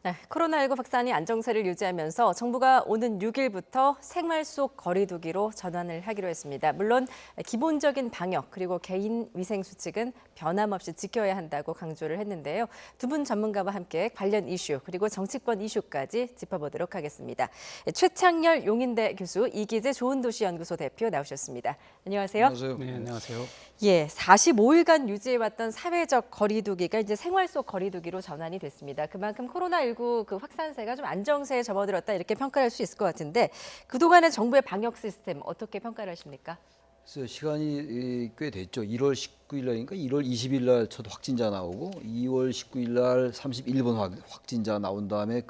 네, 코로나19 확산이 안정세를 유지하면서 정부가 오는 6일부터 생활 속 거리 두기로 전환을 하기로 했습니다. 물론 기본적인 방역 그리고 개인 위생 수칙은 변함없이 지켜야 한다고 강조를 했는데요. 두 분 전문가와 함께 관련 이슈 그리고 정치권 이슈까지 짚어보도록 하겠습니다. 최창렬 용인대 교수, 이기재 좋은도시연구소 대표 나오셨습니다. 안녕하세요. 안녕하세요. 네, 안녕하세요. 예, 45일간 유지해왔던 사회적 거리두기가 이제 생활 속 거리두기로 전환이 됐습니다. 그만큼 코로나19 그 확산세가 좀 안정세에 접어들었다 이렇게 평가할 수 있을 것 같은데 그동안의 정부의 방역 시스템 어떻게 평가를 하십니까? 그래서 시간이 꽤 됐죠. 1월 19일 날이니까 1월 20일 날 첫 확진자 나오고 2월 19일 날 31번 확진자 나온 다음에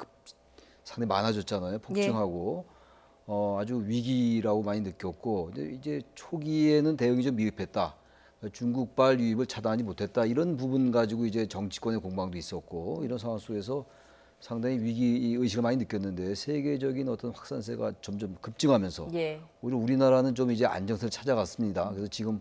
상당히 많아졌잖아요. 폭증하고 아주 위기라고 많이 느꼈고 근데 이제 초기에는 대응이 좀 미흡했다. 중국발 유입을 차단하지 못했다. 이런 부분 가지고 이제 정치권의 공방도 있었고 이런 상황 속에서 상당히 위기 의식을 많이 느꼈는데 세계적인 어떤 확산세가 점점 급증하면서 오히려 우리나라는 좀 이제 안정세를 찾아갔습니다. 그래서 지금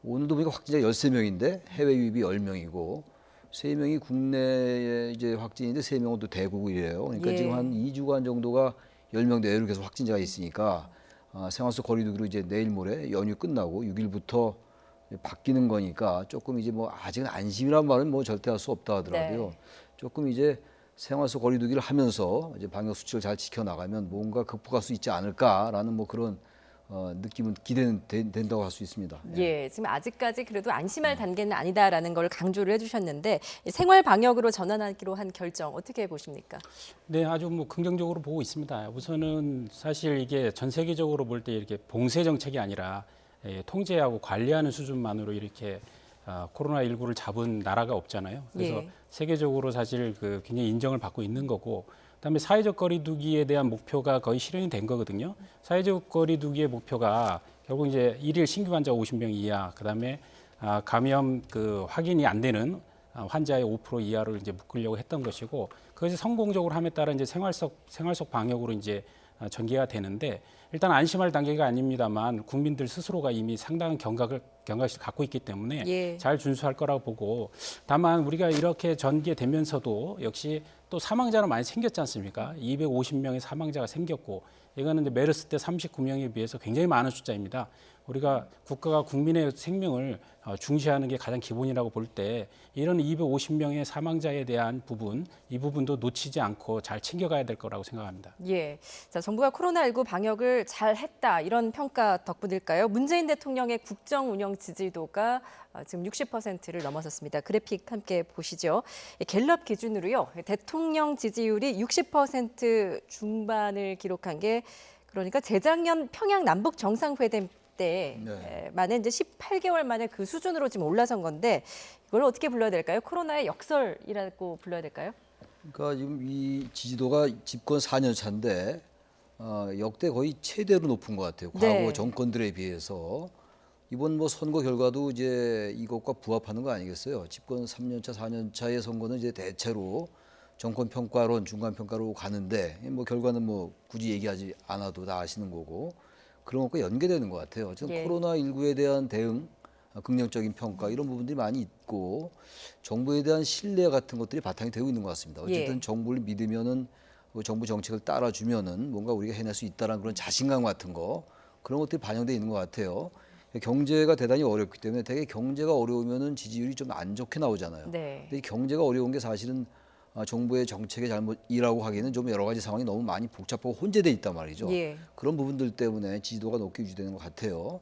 오늘도 보니까 확진자 13명인데 해외 유입이 10명이고 3명이 국내에 이제 확진인데 3명은 또 대구이래요. 그러니까 지금 한 2주간 정도가 10명 내외로 계속 확진자가 있으니까 생활 속 거리두기로 이제 내일 모레 연휴 끝나고 6일부터 바뀌는 거니까 조금 이제 뭐 아직은 안심이란 말은 뭐 절대 할 수 없다 하더라도요. 조금 이제 생활 속 거리두기를 하면서 이제 방역 수칙을 잘 지켜나가면 뭔가 극복할 수 있지 않을까라는 뭐 그런 느낌은 기대는 된다고 할 수 있습니다. 예, 지금 아직까지 그래도 안심할 단계는 아니다라는 걸 강조를 해주셨는데 생활 방역으로 전환하기로 한 결정 어떻게 보십니까? 네, 아주 뭐 긍정적으로 보고 있습니다. 우선은 사실 이게 전 세계적으로 볼 때 이렇게 봉쇄 정책이 아니라 통제하고 관리하는 수준만으로 이렇게 코로나19를 잡은 나라가 없잖아요. 그래서 세계적으로 사실 그 굉장히 인정을 받고 있는 거고, 그다음에 사회적 거리두기에 대한 목표가 거의 실현이 된 거거든요. 사회적 거리두기의 목표가 결국 이제 일일 신규 환자 50명 이하, 그다음에 감염 그 확인이 안 되는 환자의 5% 이하를 이제 묶으려고 했던 것이고, 그것이 성공적으로 함에 따라 이제 생활 속 방역으로 이제 전개가 되는데, 일단 안심할 단계가 아닙니다만 국민들 스스로가 이미 상당한 경각을 갖고 있기 때문에 잘 준수할 거라고 보고, 다만 우리가 이렇게 전개되면서도 역시 또 사망자는 많이 생겼지 않습니까? 250명의 사망자가 생겼고, 이거는 이제 메르스 때 39명에 비해서 굉장히 많은 숫자입니다. 우리가 국가가 국민의 생명을 중시하는 게 가장 기본이라고 볼 때 이런 250명의 사망자에 대한 부분, 이 부분도 놓치지 않고 잘 챙겨가야 될 거라고 생각합니다. 예, 자 정부가 코로나19 방역을 잘 했다 이런 평가 덕분일까요? 문재인 대통령의 국정 운영 지지도가 지금 60%를 넘어섰습니다. 그래픽 함께 보시죠. 갤럽 기준으로요, 대통령 지지율이 60% 중반을 기록한 게 그러니까 재작년 평양 남북 정상회담 때 만에 이제 18개월 만에 그 수준으로 지금 올라선 건데 이걸 어떻게 불러야 될까요? 코로나의 역설이라고 불러야 될까요? 그러니까 지금 이 지지도가 집권 4년 차인데 역대 거의 최대로 높은 것 같아요. 과거 정권들에 비해서. 이번 뭐 선거 결과도 이제 이것과 부합하는 거 아니겠어요? 집권 3년 차, 4년 차의 선거는 이제 대체로 정권 평가론, 중간 평가로 가는데 뭐 결과는 뭐 굳이 얘기하지 않아도 다 아시는 거고 그런 것과 연계되는 것 같아요. 지금 코로나19에 대한 대응, 긍정적인 평가 이런 부분들이 많이 있고 정부에 대한 신뢰 같은 것들이 바탕이 되고 있는 것 같습니다. 어쨌든 정부를 믿으면은 정부 정책을 따라주면은 뭔가 우리가 해낼 수 있다라는 그런 자신감 같은 거 그런 것들이 반영되어 있는 것 같아요. 경제가 대단히 어렵기 때문에 되게 경제가 어려우면은 지지율이 좀 안 좋게 나오잖아요. 근데 이 경제가 어려운 게 사실은 정부의 정책의 잘못이라고 하기에는 좀 여러 가지 상황이 너무 많이 복잡하고 혼재돼 있단 말이죠. 그런 부분들 때문에 지지도가 높게 유지되는 것 같아요.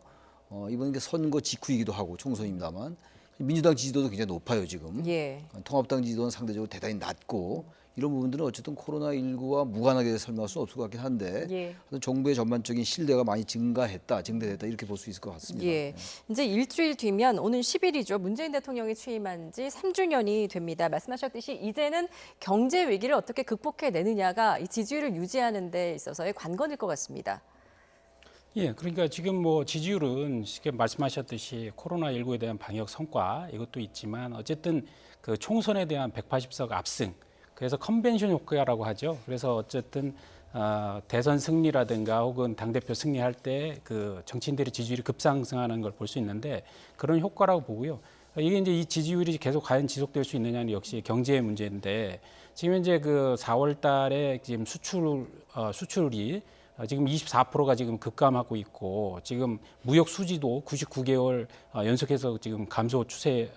이번 게 선거 직후이기도 하고 총선입니다만 민주당 지지도도 굉장히 높아요 지금. 통합당 지지도는 상대적으로 대단히 낮고 이런 부분들은 어쨌든 코로나19와 무관하게 설명할 수는 없을 것 같긴 한데 정부의 전반적인 신뢰가 많이 증대됐다 이렇게 볼 수 있을 것 같습니다. 이제 일주일 뒤면 오는 10일이죠. 문재인 대통령이 취임한 지 3주년이 됩니다. 말씀하셨듯이 이제는 경제 위기를 어떻게 극복해내느냐가 이 지지율을 유지하는 데 있어서의 관건일 것 같습니다. 예, 그러니까 지금 뭐 지지율은 지금 말씀하셨듯이 코로나19에 대한 방역 성과 이것도 있지만 어쨌든 그 총선에 대한 180석 압승, 그래서 컨벤션 효과라고 하죠. 그래서 어쨌든 대선 승리라든가 혹은 당대표 승리할 때 그 정치인들의 지지율이 급상승하는 걸 볼 수 있는데 그런 효과라고 보고요. 이게 이제 이 지지율이 계속 과연 지속될 수 있느냐는 역시 경제의 문제인데 지금 현재 그 4월 달에 지금 수출이 지금 24%가 지금 급감하고 있고 지금 무역 수지도 99개월 연속해서 지금 감소 추세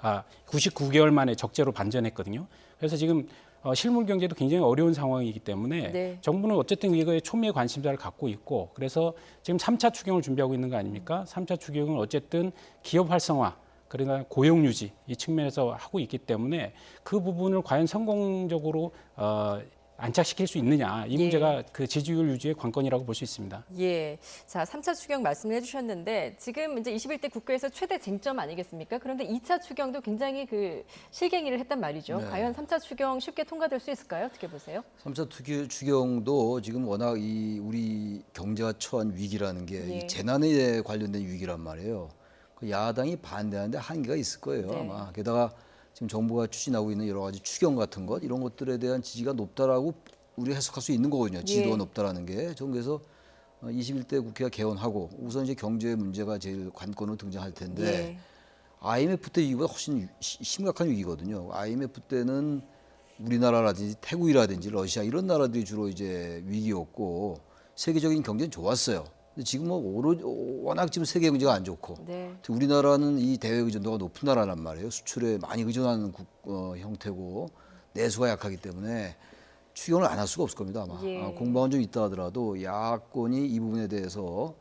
99개월 만에 적재로 반전했거든요. 그래서 지금 실물 경제도 굉장히 어려운 상황이기 때문에 네. 정부는 어쨌든 이거에 초미의 관심사를 갖고 있고 그래서 지금 3차 추경을 준비하고 있는 거 아닙니까? 3차 추경은 어쨌든 기업 활성화 그러나 고용 유지 이 측면에서 하고 있기 때문에 그 부분을 과연 성공적으로 안착시킬 수 있느냐 이 문제가 그 지지율 유지의 관건이라고 볼 수 있습니다. 예. 자, 3차 추경 말씀을 해주셨는데 지금 이제 21대 국회에서 최대 쟁점 아니겠습니까? 그런데 2차 추경도 굉장히 그 실갱이를 했단 말이죠. 네. 과연 3차 추경 쉽게 통과될 수 있을까요? 어떻게 보세요? 3차 추경도 지금 워낙 이 우리 경제가 처한 위기라는 게 예. 이 재난에 관련된 위기란 말이에요. 그 야당이 반대하는데 한계가 있을 거예요. 네. 아마 게다가 지금 정부가 추진하고 있는 여러 가지 추경 같은 것 이런 것들에 대한 지지가 높다라고 우리가 해석할 수 있는 거거든요. 지지도가 예. 높다라는 게. 저는 그래서 21대 국회가 개원하고 우선 이제 경제 문제가 제일 관건으로 등장할 텐데 예. IMF 때 위기보다 훨씬 심각한 위기거든요. IMF 때는 우리나라라든지 태국이라든지 러시아 이런 나라들이 주로 이제 위기였고 세계적인 경제는 좋았어요. 근데 지금 뭐 워낙 지금 세계 경제가 안 좋고 네. 특히 우리나라는 이 대외 의존도가 높은 나라란 말이에요. 수출에 많이 의존하는 형태고 내수가 약하기 때문에 추경을 안 할 수가 없을 겁니다 아마. 예. 공방은 좀 있다 하더라도 야권이 이 부분에 대해서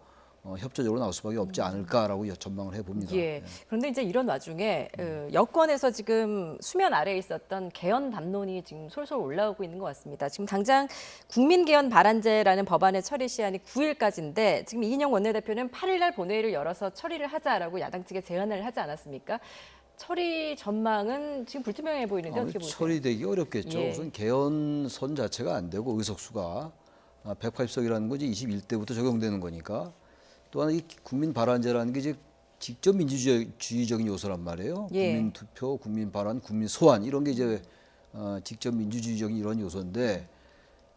협조적으로 나올 수밖에 없지 않을까라고 전망을 해봅니다. 예. 그런데 이제 이런 와중에 여권에서 지금 수면 아래에 있었던 개헌 담론이 지금 솔솔 올라오고 있는 것 같습니다. 지금 당장 국민개헌 발안제라는 법안의 처리 시한이 9일까지인데 지금 이인영 원내대표는 8일 날 본회의를 열어서 처리를 하자라고 야당 측에 제안을 하지 않았습니까? 처리 전망은 지금 불투명해 보이는데 어떻게 보세요? 처리되기 어렵겠죠. 예. 우선 개헌선 자체가 안 되고 의석수가 180석이라는 건 이제 21대부터 적용되는 거니까 또 하나 이 국민 발안제라는 게 이제 직접 민주주의적인 요소란 말이에요. 예. 국민 투표, 국민 발안, 국민 소환 이런 게 이제 직접 민주주의적인 이런 요소인데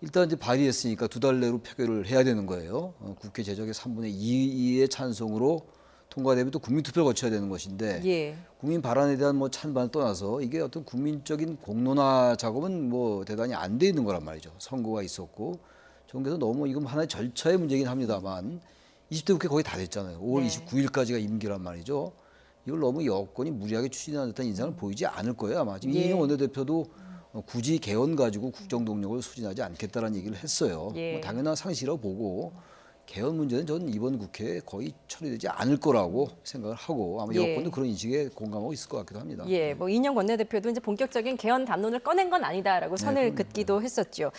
일단 이제 발의했으니까 2달 내로 표결을 해야 되는 거예요. 국회 제적의 3분의 2의 찬성으로 통과되면 또 국민 투표를 거쳐야 되는 것인데 예. 국민 발안에 대한 뭐 찬반을 떠나서 이게 어떤 국민적인 공론화 작업은 뭐 대단히 안 돼 있는 거란 말이죠. 선거가 있었고 정부에서 너무 이건 하나의 절차의 문제긴 합니다만 20대 국회 거의 다 됐잖아요. 5월 네. 29일까지가 임기란 말이죠. 이걸 너무 여건이 무리하게 추진하는 듯한 인상을 보이지 않을 거예요. 아마 지금 예. 이인영 원내대표도 굳이 개헌 가지고 국정 동력을 수진하지 않겠다라는 얘기를 했어요. 예. 뭐 당연한 상식이라고 보고 개헌 문제는 저는 이번 국회에 거의 처리되지 않을 거라고 생각을 하고 아마 예. 여권도 그런 인식에 공감하고 있을 것 같기도 합니다. 예, 뭐 이인영 원내대표도 이제 본격적인 개헌 담론을 꺼낸 건 아니다라고 선을 그럼요. 긋기도 했었죠.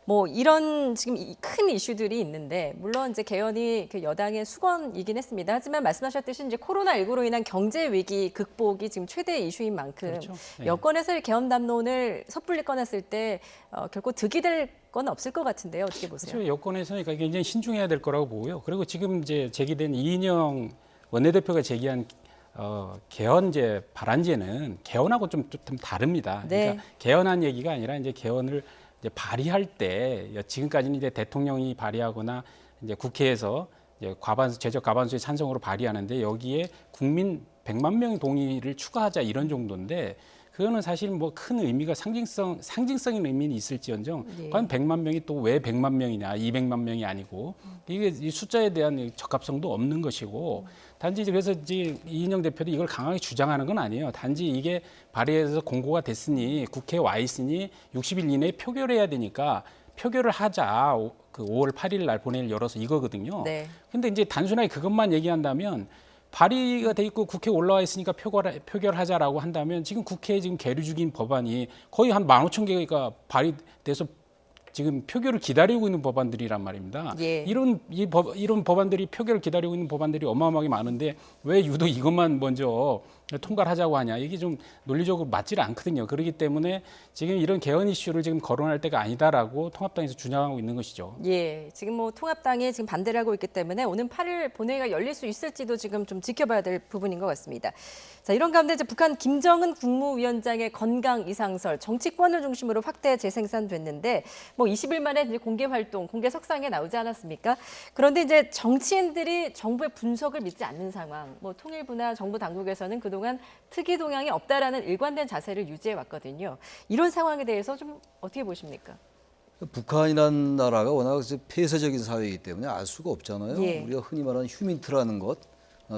뭐 이런 지금 큰 이슈들이 있는데 물론 이제 개헌이 그 여당의 수건이긴 했습니다. 하지만 말씀하셨듯이 이제 코로나19로 인한 경제 위기 극복이 지금 최대 이슈인 만큼 그렇죠. 네. 여권에서 개헌 담론을 섣불리 꺼냈을 때 결코 득이 될 건 없을 것 같은데요. 어떻게 보세요? 그렇죠. 여권에서는 그러니까 굉장히 신중해야 될 거라고 보고요. 그리고 지금 이제 제기된 이인영 원내대표가 제기한 개헌제 발안제는 개헌하고 좀 다릅니다. 네. 그러니까 개헌한 얘기가 아니라 이제 개헌을 이제 발의할 때 지금까지는 이제 대통령이 발의하거나 이제 국회에서 이제 제적 과반수의 찬성으로 발의하는데 여기에 국민 100만 명의 동의를 추가하자 이런 정도인데 그거는 사실 뭐 큰 의미가 상징성인 의미는 있을지언정 예. 과연 100만 명이 또 왜 100만 명이냐 200만 명이 아니고 이게 이 숫자에 대한 적합성도 없는 것이고 단지 그래서 이제 이인영 대표도 이걸 강하게 주장하는 건 아니에요. 단지 이게 발의해서 공고가 됐으니 국회에 와 있으니 60일 이내에 표결해야 되니까 표결을 하자. 그 5월 8일 날 본회의를 열어서 이거거든요. 네. 근데 이제 단순하게 그것만 얘기한다면 발의가 돼 있고 국회에 올라와 있으니까 표결하자라고 한다면 지금 국회에 지금 계류 중인 법안이 거의 한 15,000개가 발의돼서 지금 표결을 기다리고 있는 법안들이란 말입니다. 예. 이런 법안들이 표결을 기다리고 있는 법안들이 어마어마하게 많은데 왜 유독 이것만 먼저 통과를 하자고 하냐. 이게 좀 논리적으로 맞지를 않거든요. 그렇기 때문에 지금 이런 개헌 이슈를 지금 거론할 때가 아니다라고 통합당에서 주장하고 있는 것이죠. 예, 지금 뭐 통합당이 지금 반대를 하고 있기 때문에 오는 8일 본회의가 열릴 수 있을지도 지금 좀 지켜봐야 될 부분인 것 같습니다. 자, 이런 가운데 이제 북한 김정은 국무위원장의 건강 이상설 정치권을 중심으로 확대 재생산됐는데 뭐 20일 만에 이제 공개 활동, 공개 석상에 나오지 않았습니까? 그런데 이제 정치인들이 정부의 분석을 믿지 않는 상황. 뭐 통일부나 정부 당국에서는 그동안 그동안 특이 동향이 없다라는 일관된 자세를 유지해 왔거든요. 이런 상황에 대해서 좀 어떻게 보십니까? 북한이라는 나라가 워낙 폐쇄적인 사회이기 때문에 알 수가 없잖아요. 예. 우리가 흔히 말하는 휴민트라는 것,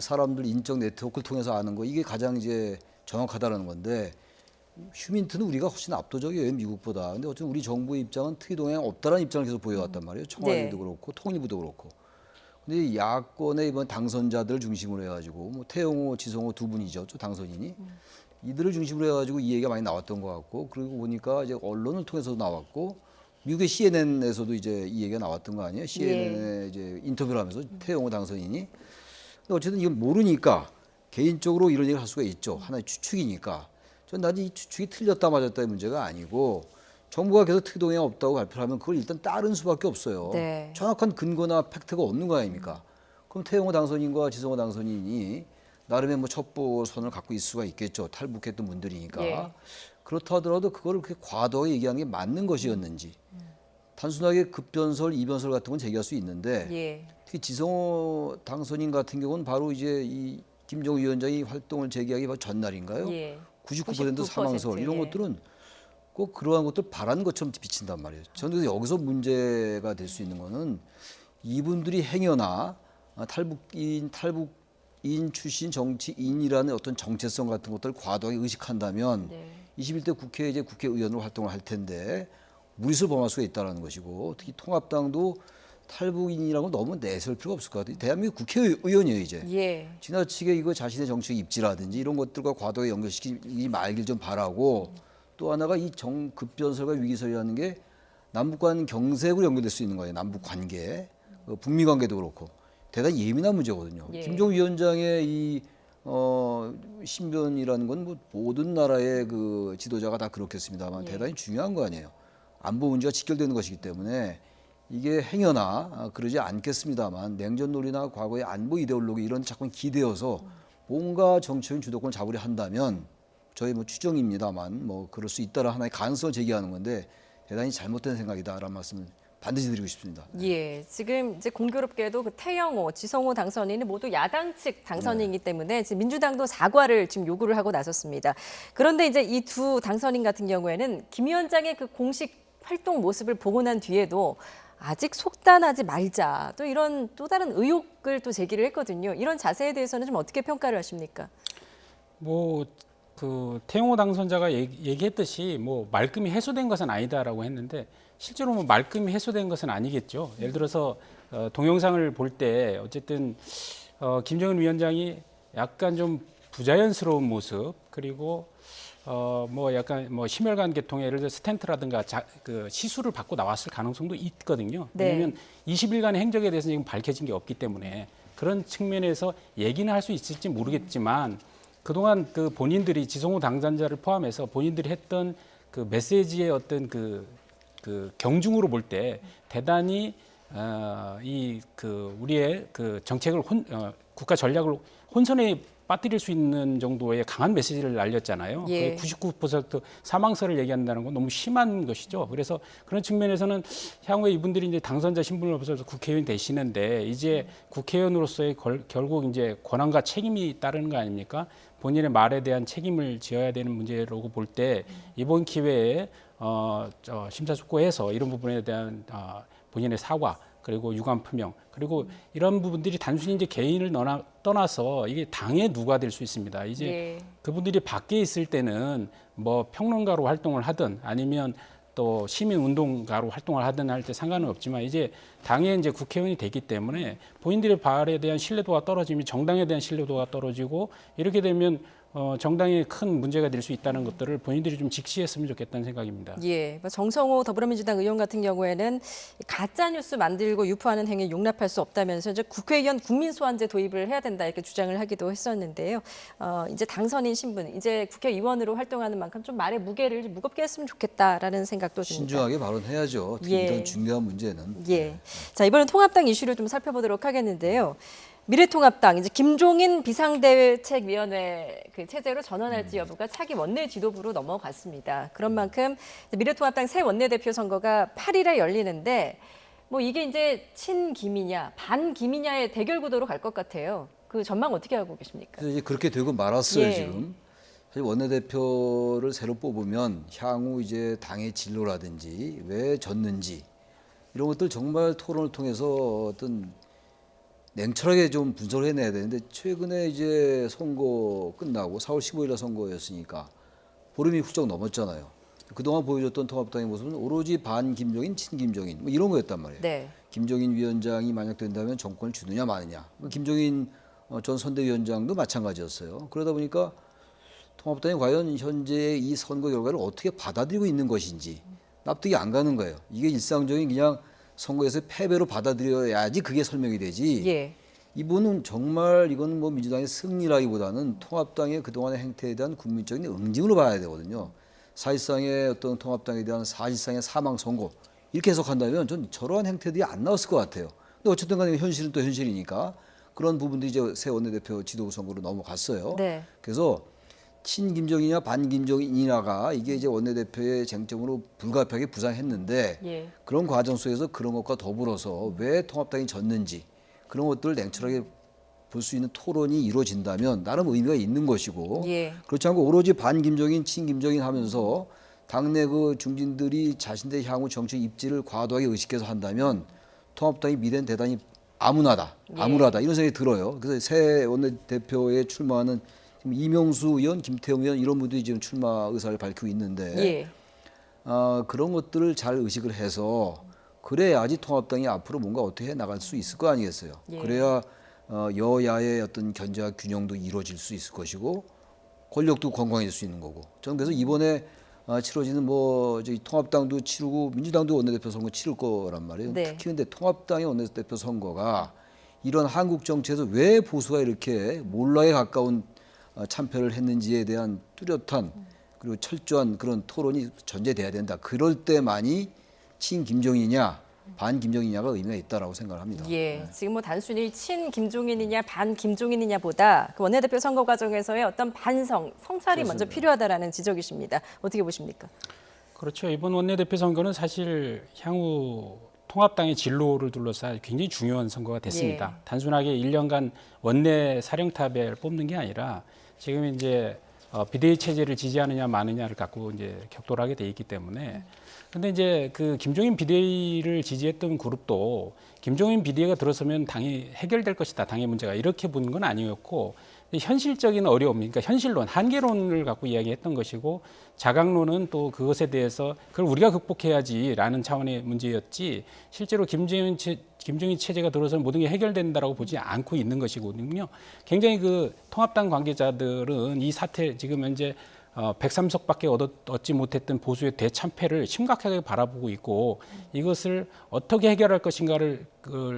사람들 인적 네트워크를 통해서 아는 거, 이게 가장 이제 정확하다는 건데 휴민트는 우리가 훨씬 압도적이에요, 미국보다. 근데 어쨌든 우리 정부의 입장은 특이 동향이 없다는 입장을 계속 보여왔단 말이에요. 청와대도 네. 그렇고 통일부도 그렇고. 근데 이 야권의 이번 당선자들 중심으로 해가지고 뭐 태영호, 지성호 두 분이죠, 또 당선인이. 이들을 중심으로 해가지고 이 얘기가 많이 나왔던 것 같고, 그리고 보니까 이제 언론을 통해서도 나왔고, 미국의 CNN에서도 이제 이 얘기가 나왔던 거 아니에요? CNN에 이제 인터뷰를 하면서 태영호 당선인이. 근데 어쨌든 이건 모르니까 개인적으로 이런 얘기를 할 수가 있죠. 하나의 추측이니까. 전 나는 이 추측이 틀렸다 맞았다의 문제가 아니고 정부가 계속 특이 동향이 없다고 발표를 하면 그걸 일단 따른 수밖에 없어요. 네. 정확한 근거나 팩트가 없는 거 아닙니까? 그럼 태영호 당선인과 지성호 당선인이 나름의 뭐 첩보선을 갖고 있을 수가 있겠죠. 탈북했던 분들이니까. 예. 그렇다 하더라도 그거를 그렇게 과도하게 얘기하는 게 맞는 것이었는지. 단순하게 급변설, 이변설 같은 건 제기할 수 있는데 예. 특히 지성호 당선인 같은 경우는 바로 이제 이 김정은 위원장이 활동을 재개하기 바로 전날인가요? 예. 99% 사망설 이런 예. 것들은 꼭 그러한 것들 바라는 것처럼 비친단 말이에요. 저는 그래서 여기서 문제가 될 수 있는 거는 이분들이 행여나 탈북인 출신 정치인이라는 어떤 정체성 같은 것들을 과도하게 의식한다면 네. 21대 국회에 이제 국회의원으로 활동을 할 텐데 무리수를 범할 수가 있다는 것이고 특히 통합당도 탈북인이라고 너무 내세울 필요가 없을 것 같아요. 대한민국 국회의원이에요 이제. 예. 지나치게 이거 자신의 정치적 입지라든지 이런 것들과 과도하게 연결시키지 말길 좀 바라고 또 하나가 이 급변설과 위기설이라는 게 남북 간 경색으로 연결될 수 있는 거예요. 남북 관계, 북미 관계도 그렇고 대단히 예민한 문제거든요. 예. 김정은 위원장의 이 신변이라는 건 뭐 모든 나라의 그 지도자가 다 그렇겠습니다만 예. 대단히 중요한 거 아니에요. 안보 문제가 직결되는 것이기 때문에 이게 행여나 그러지 않겠습니다만 냉전 논리나 과거의 안보 이데올로기 이런 자꾸 기대어서 뭔가 정치적인 주도권을 잡으려 한다면 저희 뭐 추정입니다만 뭐 그럴 수 있다라 하나의 가능성을 제기하는 건데 대단히 잘못된 생각이다라는 말씀을 반드시 드리고 싶습니다. 예, 지금 이제 공교롭게도 그 태영호, 지성호 당선인은 모두 야당 측 당선인이기 때문에 지금 민주당도 사과를 지금 요구를 하고 나섰습니다. 그런데 이제 이 두 당선인 같은 경우에는 김 위원장의 그 공식 활동 모습을 보고 난 뒤에도 아직 속단하지 말자 또 이런 또 다른 의혹을 또 제기를 했거든요. 이런 자세에 대해서는 좀 어떻게 평가를 하십니까? 뭐 그 태영호 당선자가 얘기했듯이 뭐 말끔히 해소된 것은 아니다라고 했는데 실제로 뭐 말끔히 해소된 것은 아니겠죠. 예를 들어서 동영상을 볼 때 어쨌든 김정은 위원장이 약간 좀 부자연스러운 모습 그리고 뭐 약간 뭐 심혈관 계통에 예를 들어 스텐트라든가 그 시술을 받고 나왔을 가능성도 있거든요. 네. 왜냐하면 20일간의 행적에 대해서 지금 밝혀진 게 없기 때문에 그런 측면에서 얘기는 할 수 있을지 모르겠지만 그동안 그 본인들이 지성호 당선자를 포함해서 본인들이 했던 그 메시지의 어떤 그 경중으로 볼 때 대단히 이 그 우리의 그 정책을 국가 전략을 혼선에 빠뜨릴 수 있는 정도의 강한 메시지를 날렸잖아요. 예. 99% 사망설을 얘기한다는 건 너무 심한 것이죠. 그래서 그런 측면에서는 향후에 이분들이 이제 당선자 신분을 벗어서 국회의원 되시는데 이제 국회의원으로서의 결국 이제 권한과 책임이 따르는 거 아닙니까? 본인의 말에 대한 책임을 지어야 되는 문제라고 볼 때 이번 기회에 심사숙고해서 이런 부분에 대한 본인의 사과 그리고 유감 표명 그리고 이런 부분들이 단순히 이제 개인을 떠나서 이게 당의 누가 될 수 있습니다. 이제 예. 그분들이 밖에 있을 때는 뭐 평론가로 활동을 하든 아니면 또 시민운동가로 활동을 하든 할 때 상관은 없지만 이제 당의 이제 국회의원이 되기 때문에 본인들의 발에 대한 신뢰도가 떨어지면 정당에 대한 신뢰도가 떨어지고 이렇게 되면 정당에 큰 문제가 될 수 있다는 것들을 본인들이 좀 직시했으면 좋겠다는 생각입니다. 예, 정성호 더불어민주당 의원 같은 경우에는 가짜 뉴스 만들고 유포하는 행위 용납할 수 없다면서 이제 국회의원 국민소환제 도입을 해야 된다 이렇게 주장을 하기도 했었는데요. 이제 당선인 신분, 이제 국회의원으로 활동하는 만큼 좀 말의 무게를 무겁게 했으면 좋겠다라는 생각도 듭니다. 신중하게 발언해야죠. 특히 예. 이런 중요한 문제는. 예. 자, 이번엔 통합당 이슈를 좀 살펴보도록 하겠는데요. 미래통합당 이제 김종인 비상대책위원회 그 체제로 전환할지 여부가 차기 원내 지도부로 넘어갔습니다. 그런 만큼 미래통합당 새 원내대표 선거가 8일에 열리는데 뭐 이게 이제 친김이냐 반김이냐의 대결 구도로 갈 것 같아요. 그 전망 어떻게 하고 계십니까? 그래서 이제 그렇게 되고 말았어요 예. 지금. 사실 원내대표를 새로 뽑으면 향후 이제 당의 진로라든지 왜 졌는지 이런 것들 정말 토론을 통해서 어떤 냉철하게 좀 분석을 해내야 되는데 최근에 이제 선거 끝나고 4월 15일날 선거였으니까 보름이 훌쩍 넘었잖아요. 그동안 보여줬던 통합당의 모습은 오로지 반 김종인, 친 김종인 뭐 이런 거였단 말이에요. 네. 김종인 위원장이 만약 된다면 정권을 주느냐 마느냐. 김종인 전 선대위원장도 마찬가지였어요. 그러다 보니까 통합당이 과연 현재 이 선거 결과를 어떻게 받아들이고 있는 것인지 납득이 안 가는 거예요. 이게 일상적인 그냥 선거에서 패배로 받아들여야지 그게 설명이 되지. 예. 이분은 정말 이건 뭐 민주당의 승리라기보다는 통합당의 그동안의 행태에 대한 국민적인 응징으로 봐야 되거든요. 사실상의 어떤 통합당에 대한 사실상의 사망 선고 이렇게 해석한다면 전 저러한 행태들이 안 나왔을 것 같아요. 근데 어쨌든 간에 현실은 또 현실이니까 그런 부분들이 이제 새 원내대표 지도부 선거로 넘어갔어요. 네. 그래서 친김정이냐 반김정이냐가 이게 이제 원내대표의 쟁점으로 불가피하게 부상했는데 예. 그런 과정 속에서 그런 것과 더불어서 왜 통합당이 졌는지 그런 것들을 냉철하게 볼 수 있는 토론이 이루어진다면 나름 의미가 있는 것이고 예. 그렇지 않고 오로지 반김정인 친김정인 하면서 당내 그 중진들이 자신들의 향후 정치 입지를 과도하게 의식해서 한다면 통합당이 미래는 대단히 암울하다 이런 생각이 들어요. 그래서 새 원내대표에 출마하는 지금 이명수 의원, 김태형 의원 이런 분들이 지금 출마 의사를 밝히고 있는데 예. 그런 것들을 잘 의식을 해서 그래야지 통합당이 앞으로 뭔가 어떻게 해 나갈 수 있을 거 아니겠어요. 예. 그래야 여야의 어떤 견제와 균형도 이루어질 수 있을 것이고 권력도 건강해질 수 있는 거고. 저는 그래서 이번에 치러지는 뭐 저희 통합당도 치르고 민주당도 원내대표 선거 치를 거란 말이에요. 네. 특히 근데 통합당의 원내대표 선거가 이런 한국 정치에서 왜 보수가 이렇게 몰락에 가까운 참패를 했는지에 대한 뚜렷한 그리고 철저한 그런 토론이 전제돼야 된다. 그럴 때만이 친 김종인이냐 반 김종인이냐가 의미가 있다라고 생각을 합니다. 예, 지금 뭐 단순히 친 김종인이냐 반 김종인이냐보다 그 원내대표 선거 과정에서의 어떤 반성, 성찰이 먼저 필요하다라는 지적이십니다. 어떻게 보십니까? 그렇죠. 이번 원내대표 선거는 사실 향후 통합당의 진로를 둘러싸 굉장히 중요한 선거가 됐습니다. 예. 단순하게 1년간 원내 사령탑을 뽑는 게 아니라 지금 이제 비대위 체제를 지지하느냐 마느냐를 갖고 이제 격돌하게 돼 있기 때문에 근데 이제 그 김종인 비대위를 지지했던 그룹도 김종인 비대위가 들어서면 당이 해결될 것이다. 당의 문제가 이렇게 본 건 아니었고 현실적인 어려움, 그러니까 현실론, 한계론을 갖고 이야기했던 것이고 자강론은 또 그것에 대해서 그걸 우리가 극복해야지라는 차원의 문제였지 실제로 김종인 체제가 들어서는 모든 게 해결된다라고 보지 않고 있는 것이거든요. 굉장히 그 통합당 관계자들은 이 사태 지금 현재 103석밖에 얻지 못했던 보수의 대참패를 심각하게 바라보고 있고 이것을 어떻게 해결할 것인가를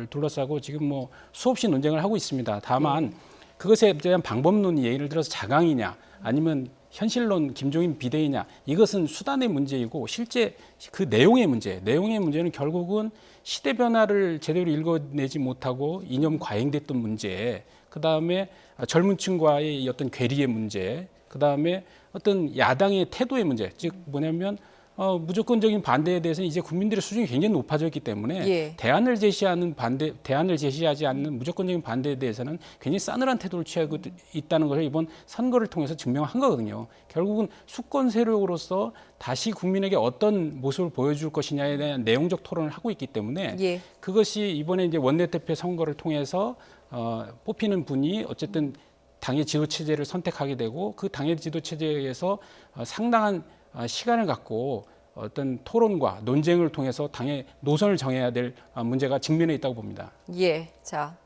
둘러싸고 지금 뭐 수없이 논쟁을 하고 있습니다. 다만 그것에 대한 방법론이 예를 들어서 자강이냐 아니면 현실론 김종인 비대위냐 이것은 수단의 문제이고 실제 그 내용의 문제는 결국은 시대 변화를 제대로 읽어내지 못하고 이념 과잉됐던 문제, 그다음에 젊은 층과의 어떤 괴리의 문제, 그다음에 어떤 야당의 태도의 문제, 즉 뭐냐면 무조건적인 반대에 대해서는 이제 국민들의 수준이 굉장히 높아졌기 때문에 예. 대안을 제시하지 않는 무조건적인 반대에 대해서는 굉장히 싸늘한 태도를 취하고 있다는 것을 이번 선거를 통해서 증명한 거거든요. 결국은 수권 세력으로서 다시 국민에게 어떤 모습을 보여줄 것이냐에 대한 내용적 토론을 하고 있기 때문에 예. 그것이 이번에 이제 원내대표 선거를 통해서 뽑히는 분이 어쨌든 당의 지도 체제를 선택하게 되고 그 당의 지도 체제에서 상당한 시간을 갖고 어떤 토론과 논쟁을 통해서 당의 노선을 정해야 될 문제가 직면해 있다고 봅니다. 예, 자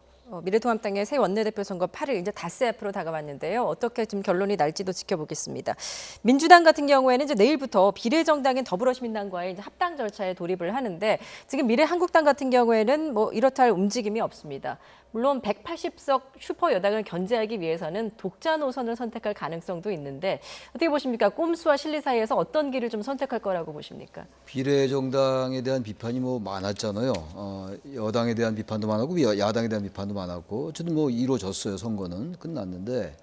미래통합당의 새 원내대표 선거 8일 이제 닷새 앞으로 다가왔는데요. 어떻게 좀 결론이 날지도 지켜보겠습니다. 민주당 같은 경우에는 이제 내일부터 비례정당인 더불어시민당과의 이제 합당 절차에 돌입을 하는데 지금 미래한국당 같은 경우에는 뭐 이렇다 할 움직임이 없습니다. 물론 180석 슈퍼 여당을 견제하기 위해서는 독자 노선을 선택할 가능성도 있는데 어떻게 보십니까? 꼼수와 실리 사이에서 어떤 길을 좀 선택할 거라고 보십니까? 비례정당에 대한 비판이 뭐 많았잖아요. 여당에 대한 비판도 많았고 야당에 대한 비판도 많았고 어쨌든 뭐 이루어졌어요. 선거는 끝났는데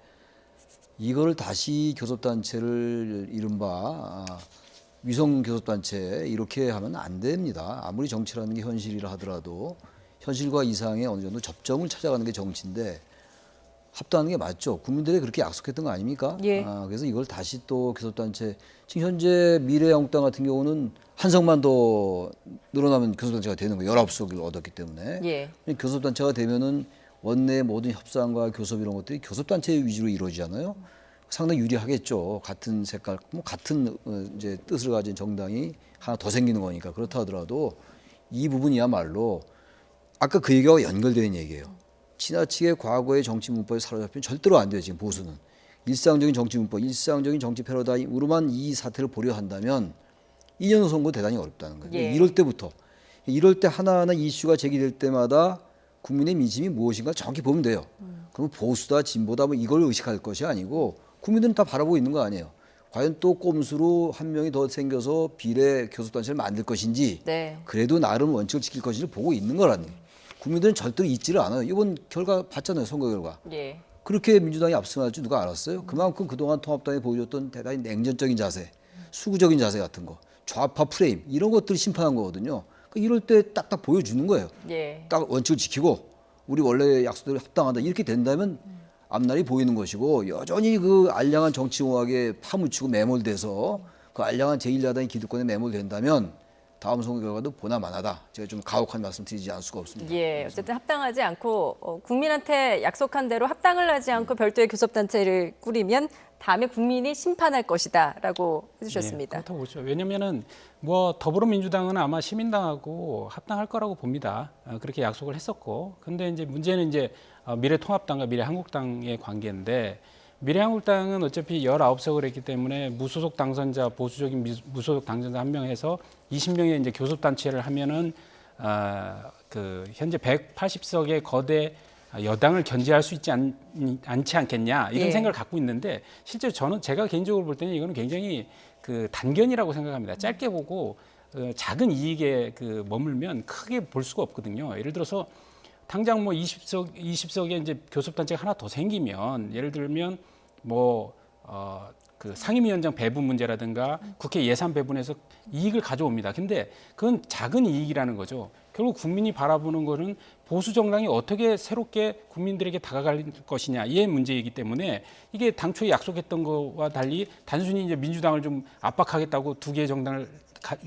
이걸 다시 교섭단체를 이른바 위성 교섭단체 이렇게 하면 안 됩니다. 아무리 정치라는 게 현실이라 하더라도 현실과 이상의 어느 정도 접점을 찾아가는 게 정치인데 합당하는 게 맞죠. 국민들이 그렇게 약속했던 거 아닙니까? 예. 그래서 이걸 다시 또 교섭단체 지금 현재 미래한국당 같은 경우는 한 석만 더 늘어나면 교섭단체가 되는 거예요. 19석을 얻었기 때문에. 예. 교섭단체가 되면은 원내 모든 협상과 교섭 이런 것들이 교섭단체 위주로 이루어지잖아요. 상당히 유리하겠죠. 같은 색깔, 뭐 같은 이제 뜻을 가진 정당이 하나 더 생기는 거니까. 그렇다 하더라도 이 부분이야말로 아까 그 얘기와 연결되는 얘기예요. 지나치게 과거의 정치 문법에 사로잡히면 절대로 안 돼요. 지금 보수는 일상적인 정치 문법, 일상적인 정치 패러다임으로만 이 사태를 보려 한다면 2년 후 선거 대단히 어렵다는 거예요. 예. 이럴 때 하나하나 이슈가 제기될 때마다 국민의 민심이 무엇인가 정확히 보면 돼요. 그럼 보수다 진보다 뭐 이걸 의식할 것이 아니고 국민들은 다 바라보고 있는 거 아니에요. 과연 또 꼼수로 한 명이 더 생겨서 비례 교섭단체를 만들 것인지 네. 그래도 나름 원칙을 지킬 것인지 보고 있는 거라는 거예요. 국민들은 절대로 잊지를 않아요. 이번 결과 봤잖아요. 선거 결과. 예. 그렇게 민주당이 압승할 줄 누가 알았어요? 그만큼 그동안 통합당이 보여줬던 대단히 냉전적인 자세, 수구적인 자세 같은 거, 좌파 프레임 이런 것들을 심판한 거거든요. 이럴 때 딱딱 보여주는 거예요. 예. 딱 원칙을 지키고 우리 원래 약속대로 합당하다 이렇게 된다면 앞날이 보이는 것이고 여전히 그 알량한 정치공학에 파묻히고 매몰돼서 그 알량한 제1야당의 기득권에 매몰된다면 다음 선거 결과도 보나마나다. 제가 좀 가혹한 말씀 드리지 않을 수가 없습니다. 예, 어쨌든 합당하지 않고 국민한테 약속한 대로 합당을 하지 않고 별도의 교섭단체를 꾸리면 다음에 국민이 심판할 것이다라고 해주셨습니다. 예, 그렇다고 보죠. 왜냐면은 뭐 더불어민주당은 아마 시민당하고 합당할 거라고 봅니다. 그렇게 약속을 했었고, 근데 이제 문제는 이제 미래통합당과 미래한국당의 관계인데. 미래한국당은 어차피 19석을 했기 때문에 무소속 당선자, 보수적인 무소속 당선자 한 명 해서 20명의 이제 교섭단체를 하면은 그 현재 180석의 거대 여당을 견제할 수 있지 않지 않겠냐 이런 예. 생각을 갖고 있는데 실제로 제가 개인적으로 볼 때는 이거는 굉장히 그 단견이라고 생각합니다. 짧게 보고 작은 이익에 그 머물면 크게 볼 수가 없거든요. 예를 들어서 당장 뭐 20석의 이제 교섭단체가 하나 더 생기면 예를 들면 그 상임위원장 배분 문제라든가 국회 예산 배분에서 이익을 가져옵니다. 근데 그건 작은 이익이라는 거죠. 결국 국민이 바라보는 거는 보수 정당이 어떻게 새롭게 국민들에게 다가갈 것이냐 이의 문제이기 때문에 이게 당초에 약속했던 거와 달리 단순히 이제 민주당을 좀 압박하겠다고 두 개의 정당을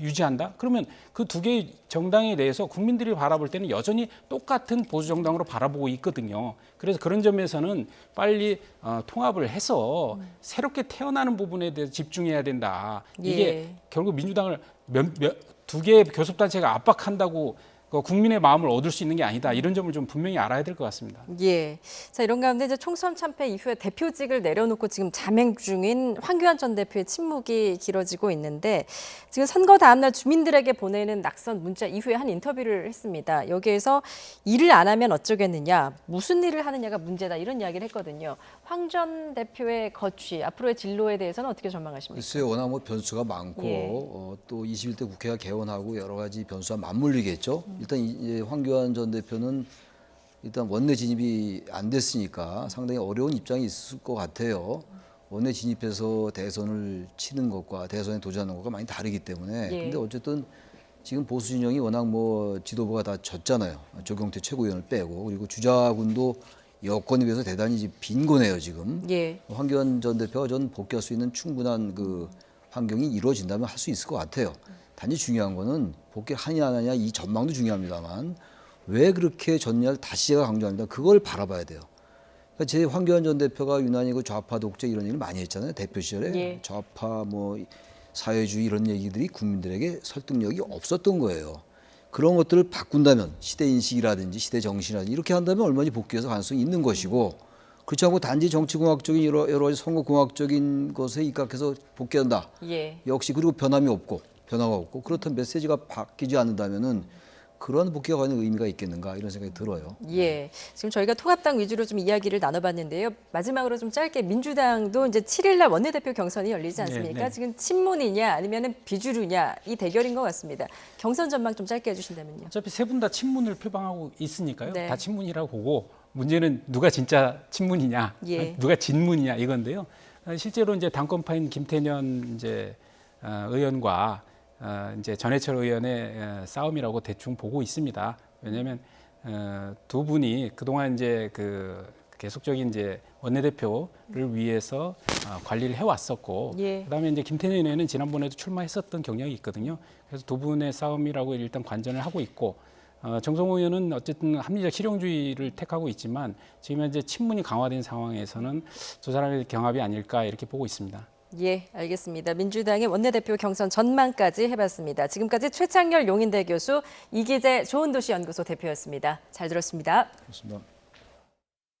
유지한다? 그러면 그 두 개의 정당에 대해서 국민들이 바라볼 때는 여전히 똑같은 보수 정당으로 바라보고 있거든요. 그래서 그런 점에서는 빨리 통합을 해서 새롭게 태어나는 부분에 대해서 집중해야 된다. 이게 예. 결국 민주당을 두 개의 교섭단체가 압박한다고 국민의 마음을 얻을 수 있는 게 아니다. 이런 점을 좀 분명히 알아야 될 것 같습니다. 예. 자, 이런 가운데 이제 총선 참패 이후에 대표직을 내려놓고 지금 자맹 중인 황교안 전 대표의 침묵이 길어지고 있는데 지금 선거 다음날 주민들에게 보내는 낙선 문자 이후에 한 인터뷰를 했습니다. 여기에서 일을 안 하면 어쩌겠느냐, 무슨 일을 하느냐가 문제다 이런 이야기를 했거든요. 황 전 대표의 거취, 앞으로의 진로에 대해서는 어떻게 전망하십니까? 글쎄요, 워낙 뭐 변수가 많고 예. 또 21대 국회가 개원하고 여러 가지 변수가 맞물리겠죠. 일단 이제 황교안 전 대표는 일단 원내 진입이 안 됐으니까 상당히 어려운 입장이 있을 것 같아요. 원내 진입해서 대선을 치는 것과 대선에 도전하는 것과 많이 다르기 때문에. 예. 근데 어쨌든 지금 보수 진영이 워낙 뭐 지도부가 다 졌잖아요. 조경태 최고위원을 빼고 그리고 주자군도 여건에 비해서 대단히 이제 빈곤해요 지금. 예. 황교안 전 대표가 전 복귀할 수 있는 충분한 그 환경이 이루어진다면 할 수 있을 것 같아요. 단지 중요한 거는 복귀하냐 안 하냐 이 전망도 중요합니다만 왜 그렇게 졌냐를 다시 제가 강조합니다. 그걸 바라봐야 돼요. 그러니까 제 황교안 전 대표가 유난히 그 좌파 독재 이런 얘기를 많이 했잖아요. 대표 시절에 예. 좌파 뭐 사회주의 이런 얘기들이 국민들에게 설득력이 없었던 거예요. 그런 것들을 바꾼다면 시대 인식이라든지 시대 정신이라든지 이렇게 한다면 얼마든지 복귀해서 가능성이 있는 것이고 그렇지 않고 단지 정치공학적인 여러 가지 선거공학적인 것에 입각해서 복귀한다. 예. 역시 그리고 변화가 없고 그렇다면 메시지가 바뀌지 않는다면은 그런 복귀가 과연 의미가 있겠는가 이런 생각이 들어요. 예. 지금 저희가 통합당 위주로 좀 이야기를 나눠봤는데요. 마지막으로 좀 짧게 민주당도 이제 7일날 원내대표 경선이 열리지 않습니까? 네, 네. 지금 친문이냐 아니면 비주류냐 이 대결인 것 같습니다. 경선 전망 좀 짧게 해주신다면요. 어차피 세 분 다 친문을 표방하고 있으니까요. 네. 다 친문이라고 보고 문제는 누가 진짜 친문이냐, 예. 누가 진문이냐 이건데요. 실제로 이제 당권파인 김태년 이제 의원과 이제 전해철 의원의 싸움이라고 대충 보고 있습니다. 왜냐하면 두 분이 그동안 이제 그 계속적인 이제 원내대표를 위해서 관리를 해왔었고, 예. 그다음에 이제 김태년 의원은 지난번에도 출마했었던 경력이 있거든요. 그래서 두 분의 싸움이라고 일단 관전을 하고 있고, 정성호 의원은 어쨌든 합리적 실용주의를 택하고 있지만 지금 현재 친문이 강화된 상황에서는 두 사람의 경합이 아닐까 이렇게 보고 있습니다. 예, 알겠습니다. 민주당의 원내대표 경선 전망까지 해봤습니다. 지금까지 최창렬 용인대 교수, 이기재 좋은도시연구소 대표였습니다. 잘 들었습니다. 그렇습니다.